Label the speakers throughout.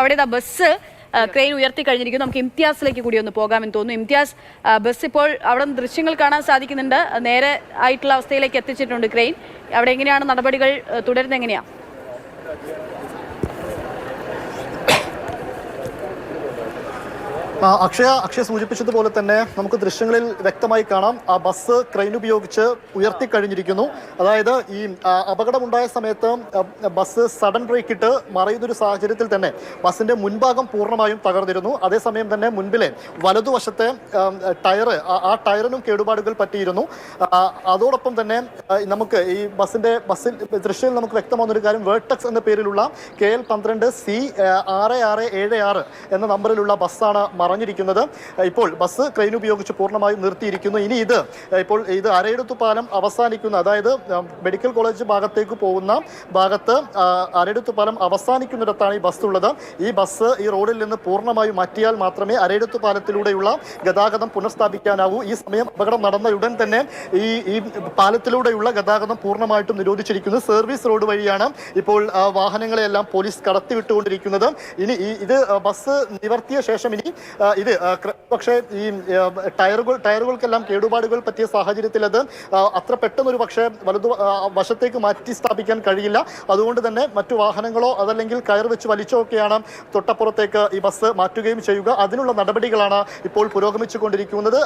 Speaker 1: അവിടെ bus crane ഉയർത്തി കഴിഞ്ഞിരിക്കുന്നു. നമുക്ക് ഇംതിയാസിലേക്ക് കൂടി ഒന്ന് പോകാമെന്ന് തോന്നുന്നു. ഇംതിയാസ്, ബസ് ഇപ്പോൾ അവിടെ ദൃശ്യങ്ങൾ കാണാൻ സാധിക്കുന്നുണ്ട്. നേരെ ആയിട്ടുള്ള അവസ്ഥയിലേക്ക് എത്തിച്ചിട്ടുണ്ട് ക്രെയിൻ. അവിടെ എങ്ങനെയാണ് നടപടികൾ തുടരുന്നത്? എങ്ങനെയാണ്?
Speaker 2: അക്ഷയ സൂചിപ്പിച്ചതുപോലെ തന്നെ നമുക്ക് ദൃശ്യങ്ങളിൽ വ്യക്തമായി കാണാം ആ ബസ് ക്രെയിൻ ഉപയോഗിച്ച് ഉയർത്തിക്കഴിഞ്ഞിരിക്കുന്നു. അതായത് ഈ അപകടമുണ്ടായ സമയത്ത് ബസ് സഡൻ ബ്രേക്ക് ഇട്ട് മറിയുന്നൊരു സാഹചര്യത്തിൽ തന്നെ ബസ്സിന്റെ മുൻഭാഗം പൂർണ്ണമായും തകർന്നിരുന്നു. അതേസമയം തന്നെ മുൻപിലെ വലതുവശത്തെ ആ ടയറിനും കേടുപാടുകൾ പറ്റിയിരുന്നു. അതോടൊപ്പം തന്നെ നമുക്ക് ഈ ബസ്സിൽ ദൃശ്യത്തിൽ നമുക്ക് വ്യക്തമാകുന്ന ഒരു കാര്യം, വേർട്ടക്സ് എന്ന പേരിലുള്ള KL12C6676 എന്ന നമ്പറിലുള്ള ബസ്സാണ് മറഞ്ഞിരിക്കുന്നത്. ഇപ്പോൾ ബസ് ക്രെയിൻ ഉപയോഗിച്ച് പൂർണ്ണമായും നിർത്തിയിരിക്കുന്നു. ഇനി ഇത് അരയിടത്തുപാലം അവസാനിക്കുന്ന, അതായത് മെഡിക്കൽ കോളേജ് ഭാഗത്തേക്ക് പോകുന്ന ഭാഗത്ത് അരയിടത്തുപാലം അവസാനിക്കുന്നിടത്താണ് ഈ ബസ് ഉള്ളത്. ഈ ബസ് ഈ റോഡിൽ നിന്ന് പൂർണ്ണമായും മാറ്റിയാൽ മാത്രമേ അരയിടത്തുപാലത്തിലൂടെയുള്ള ഗതാഗതം പുനഃസ്ഥാപിക്കാനാവൂ. ഈ സമയം അപകടം നടന്ന ഉടൻ തന്നെ ഈ പാലത്തിലൂടെയുള്ള ഗതാഗതം പൂർണ്ണമായിട്ടും നിരോധിച്ചിരിക്കുന്നു. സർവീസ് റോഡ് വഴിയാണ് ഇപ്പോൾ വാഹനങ്ങളെല്ലാം പോലീസ് കടത്തിവിട്ടുകൊണ്ടിരിക്കുന്നത്. ഇനി ഇത് ബസ് നിവർത്തിയ ശേഷം പക്ഷേ ഈ ടയറുകൾക്കെല്ലാം കേടുപാടുകൾ പറ്റിയ സാഹചര്യത്തിൽ അത് അത്ര പെട്ടെന്നൊരു പക്ഷേ വശത്തേക്ക് മാറ്റി സ്ഥാപിക്കാൻ കഴിയില്ല. അതുകൊണ്ട് തന്നെ മറ്റു വാഹനങ്ങളോ അതല്ലെങ്കിൽ കയർ വെച്ച് വലിച്ചോ ഒക്കെയാണ് തൊട്ടപ്പുറത്തേക്ക് ഈ ബസ് മാറ്റുകയും ചെയ്യുക. അതിനുള്ള നടപടികളാണ് ഇപ്പോൾ പുരോഗമിച്ചുകൊണ്ടിരിക്കുന്നത്.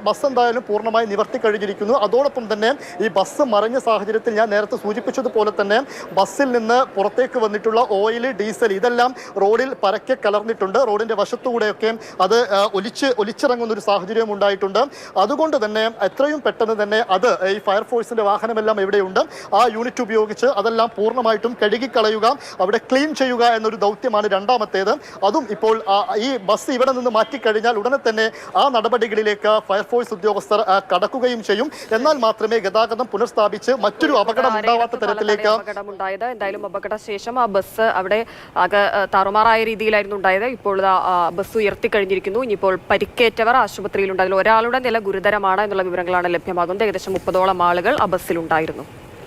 Speaker 2: ബസ് എന്തായാലും പൂർണ്ണമായി നിവർത്തി കഴിഞ്ഞിരിക്കുന്നു. അതോടൊപ്പം തന്നെ ഈ ബസ് മറിഞ്ഞ സാഹചര്യത്തിൽ ഞാൻ നേരത്തെ സൂചിപ്പിച്ചതുപോലെ തന്നെ ബസ്സിൽ നിന്ന് പുറത്തേക്ക് വന്നിട്ടുള്ള ഓയിൽ, ഡീസൽ ഇതെല്ലാം റോഡിൽ പരക്കെ കലർന്നിട്ടുണ്ട്. റോഡിന്റെ വശത്തുകൂടെയൊക്കെ അത് ഒലിച്ചിറങ്ങുന്ന ഒരു സാഹചര്യം ഉണ്ടായിട്ടുണ്ട്. അതുകൊണ്ട് തന്നെ എത്രയും പെട്ടെന്ന് തന്നെ അത് ഈ ഫയർഫോഴ്സിന്റെ വാഹനമെല്ലാം എവിടെയുണ്ട് ആ യൂണിറ്റ് ഉപയോഗിച്ച് അതെല്ലാം പൂർണ്ണമായിട്ടും കഴുകിക്കളയുക, അവിടെ ക്ലീൻ ചെയ്യുക എന്നൊരു ദൗത്യമാണ് രണ്ടാമത്തേത്. അതും ഇപ്പോൾ ഈ ബസ് ഇവിടെ നിന്ന് മാറ്റിക്കഴിഞ്ഞാൽ ഉടനെ തന്നെ ആ നടപടികളിലേക്ക് ഫയർഫോഴ്സ് ഉദ്യോഗസ്ഥർ കടക്കുകയും ചെയ്യും. എന്നാൽ മാത്രമേ ഗതാഗതം പുനഃസ്ഥാപിച്ച് മറ്റൊരു അപകടം ഉണ്ടാവാത്ത തരത്തിലേക്ക്
Speaker 3: അപകടമുണ്ടായത്. എന്തായാലും അപകടശേഷം ആ ബസ് അവിടെ താറുമാറായ രീതിയിലായിരുന്നു ഉണ്ടായത്. ഇപ്പോൾ ബസ് ഉയർത്തിക്കഴിഞ്ഞിരിക്കുന്നു. ഇനിയിപ്പോൾ പരിക്കേറ്റവർ ആശുപത്രിയിലുണ്ട്. അതിൽ ഒരാളുടെ നില ഗുരുതരമാണ് എന്നുള്ള വിവരങ്ങളാണ് ലഭ്യമാകുന്നത്. ഏകദേശം 30ഓളം ആളുകൾ ആ ബസ്സിലുണ്ടായിരുന്നു.